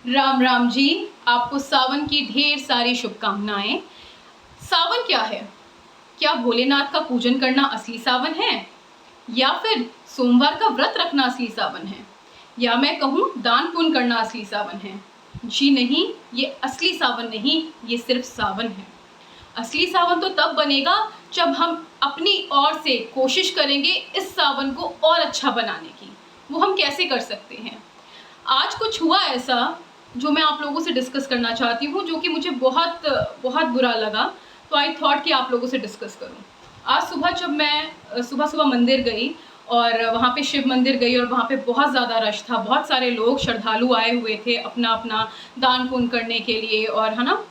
राम राम जी। आपको सावन की ढेर सारी शुभकामनाएं। सावन क्या है? क्या भोलेनाथ का पूजन करना असली सावन है, या फिर सोमवार का व्रत रखना असली सावन है, या मैं कहूँ दान पुण्य करना असली सावन है? जी नहीं, ये असली सावन नहीं, ये सिर्फ सावन है। असली सावन तो तब बनेगा जब हम अपनी ओर से कोशिश करेंगे इस सावन को और अच्छा बनाने की। वो हम कैसे कर सकते हैं? आज कुछ हुआ ऐसा जो मैं आप लोगों से डिस्कस करना चाहती हूँ, जो कि मुझे बहुत बहुत बुरा लगा। तो आई थॉट कि आप लोगों से डिस्कस करूँ। आज सुबह जब मैं सुबह मंदिर गई और वहाँ पे शिव मंदिर गई और वहाँ पे बहुत ज़्यादा रश था, बहुत सारे लोग श्रद्धालु आए हुए थे अपना अपना दान पुण्य करने के लिए और है ना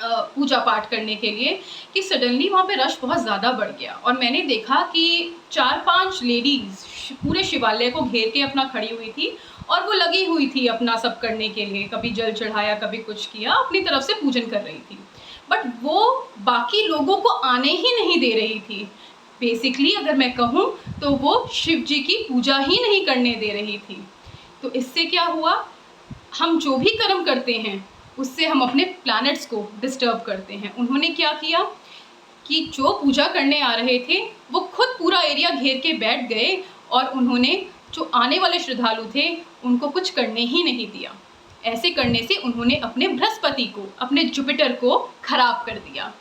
पूजा पाठ करने के लिए, कि सडनली वहाँ पे रश बहुत ज़्यादा बढ़ गया और मैंने देखा कि 4-5 लेडीज़ पूरे शिवालय को घेर के अपना खड़ी हुई थी और वो लगी हुई थी अपना सब करने के लिए, कभी जल चढ़ाया, कभी कुछ किया, अपनी तरफ से पूजन कर रही थी। बट वो बाकी लोगों को आने ही नहीं दे रही थी। बेसिकली अगर मैं कहूँ तो वो शिव जी की पूजा ही नहीं करने दे रही थी। तो इससे क्या हुआ, हम जो भी कर्म करते हैं उससे हम अपने प्लैनेट्स को डिस्टर्ब करते हैं। उन्होंने क्या किया कि जो पूजा करने आ रहे थे वो खुद पूरा एरिया घेर के बैठ गए और उन्होंने जो आने वाले श्रद्धालु थे उनको कुछ करने ही नहीं दिया। ऐसे करने से उन्होंने अपने बृहस्पति को, अपने जुपिटर को खराब कर दिया।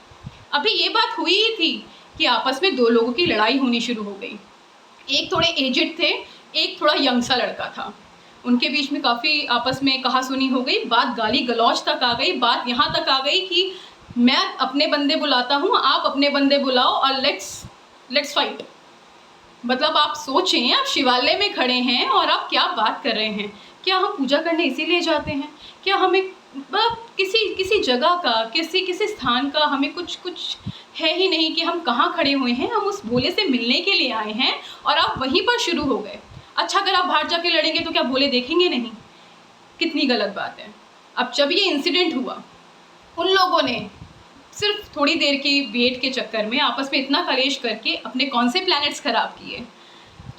अभी ये बात हुई ही थी कि आपस में 2 लोगों की लड़ाई होनी शुरू हो गई। एक थोड़े एजेड थे, एक थोड़ा यंग सा लड़का था। उनके बीच में काफ़ी आपस में कहा-सुनी हो गई, बात गाली गलौज तक आ गई। बात यहाँ तक आ गई कि मैं अपने बंदे बुलाता हूँ, आप अपने बंदे बुलाओ और लेट्स फाइट। मतलब आप सोचें, आप शिवालय में खड़े हैं और आप क्या बात कर रहे हैं? क्या हम पूजा करने इसीलिए जाते हैं? क्या हमें किसी जगह का, किसी स्थान का हमें कुछ है ही नहीं कि हम कहाँ खड़े हुए हैं? हम उस भोले से मिलने के लिए आए हैं और आप वहीं पर शुरू हो गए। अच्छा, अगर आप बाहर जाके लड़ेंगे तो क्या भोले देखेंगे नहीं? कितनी गलत बात है। अब जब ये इंसिडेंट हुआ, उन लोगों ने सिर्फ थोड़ी देर की वेट के चक्कर में आपस में इतना कलेश करके अपने कौन से प्लैनेट्स खराब किए।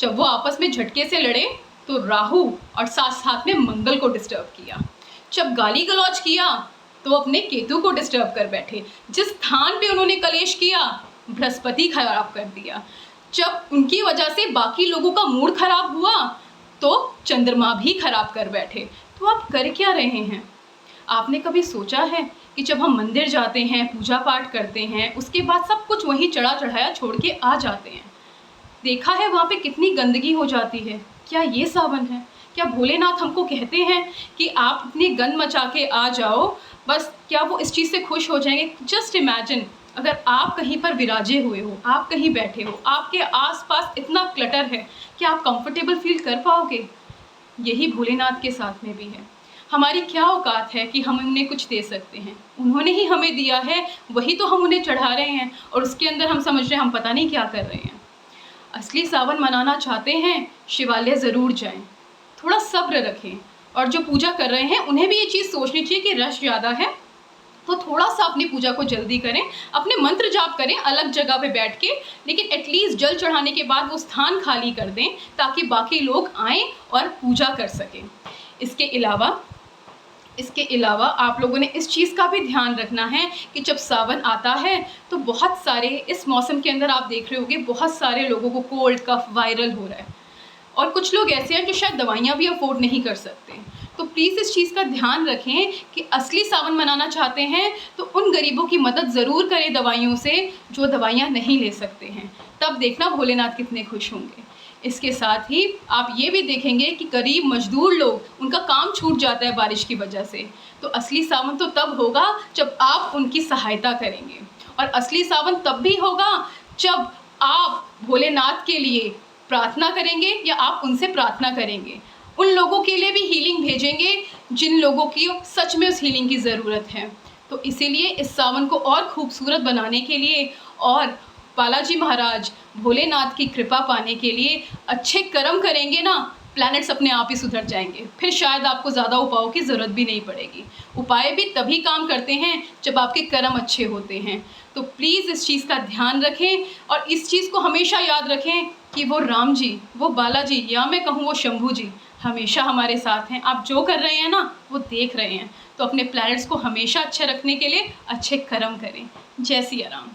जब वो आपस में झटके से लड़े तो राहु और साथ साथ में मंगल को डिस्टर्ब किया। जब गाली गलौज किया तो अपने केतु को डिस्टर्ब कर बैठे। जिस स्थान पे उन्होंने कलेश किया, बृहस्पति खराब कर दिया। जब उनकी वजह से बाकी लोगों का मूड खराब हुआ तो चंद्रमा भी खराब कर बैठे। तो आप कर क्या रहे हैं? आपने कभी सोचा है कि जब हम मंदिर जाते हैं, पूजा पाठ करते हैं, उसके बाद सब कुछ वहीं चढ़ा चढ़ाया छोड़ के आ जाते हैं, देखा है वहाँ पे कितनी गंदगी हो जाती है? क्या ये सावन है? क्या भोलेनाथ हमको कहते हैं कि आप इतनी गंद मचा के आ जाओ, बस क्या वो इस चीज़ से खुश हो जाएंगे? जस्ट इमेजिन, अगर आप कहीं पर विराजे हुए हो, आप कहीं बैठे हो, आपके आसपास इतना क्लटर है, क्या आप कंफर्टेबल फील कर पाओगे? यही भोलेनाथ के साथ में भी है। हमारी क्या औकात है कि हम उन्हें कुछ दे सकते हैं? उन्होंने ही हमें दिया है, वही तो हम उन्हें चढ़ा रहे हैं और उसके अंदर हम समझ रहे हैं हम पता नहीं क्या कर रहे हैं। असली सावन मनाना चाहते हैं, शिवालय ज़रूर जाएं, थोड़ा सब्र रखें और जो पूजा कर रहे हैं उन्हें भी ये चीज़ सोचनी चाहिए कि रश ज़्यादा है, तो थोड़ा सा अपनी पूजा को जल्दी करें, अपने मंत्र जाप करें अलग जगह पे बैठ के, लेकिन एटलीस्ट जल चढ़ाने के बाद वो स्थान खाली कर दें ताकि बाकी लोग आएँ और पूजा कर सकें। इसके अलावा आप लोगों ने इस चीज़ का भी ध्यान रखना है कि जब सावन आता है तो बहुत सारे, इस मौसम के अंदर आप देख रहे होंगे बहुत सारे लोगों को कोल्ड कफ वायरल हो रहा है और कुछ लोग ऐसे हैं जो शायद दवाइयाँ भी अफोर्ड नहीं कर सकते। तो प्लीज़ इस चीज़ का ध्यान रखें कि असली सावन मनाना चाहते हैं तो उन गरीबों की मदद ज़रूर करें दवाइयों से, जो दवाइयाँ नहीं ले सकते हैं। तब देखना भोलेनाथ कितने खुश होंगे। इसके साथ ही आप ये भी देखेंगे कि गरीब मजदूर लोग, उनका काम छूट जाता है बारिश की वजह से। तो असली सावन तो तब होगा जब आप उनकी सहायता करेंगे, और असली सावन तब भी होगा जब आप भोलेनाथ के लिए प्रार्थना करेंगे या आप उनसे प्रार्थना करेंगे। उन लोगों के लिए भी हीलिंग भेजेंगे जिन लोगों की सच में उस हीलिंग की ज़रूरत है। तो इसीलिए इस सावन को और खूबसूरत बनाने के लिए और बालाजी महाराज भोलेनाथ की कृपा पाने के लिए अच्छे कर्म करेंगे ना, प्लैनेट्स अपने आप ही सुधर जाएंगे। फिर शायद आपको ज़्यादा उपायों की ज़रूरत भी नहीं पड़ेगी। उपाय भी तभी काम करते हैं जब आपके कर्म अच्छे होते हैं। तो प्लीज़ इस चीज़ का ध्यान रखें और इस चीज़ को हमेशा याद रखें कि वो राम जी, वो बालाजी, या मैं कहूँ वो शंभू जी हमेशा हमारे साथ हैं। आप जो कर रहे हैं ना वो देख रहे हैं। तो अपने प्लैनेट्स को हमेशा अच्छे रखने के लिए अच्छे कर्म करें। जय सिया राम।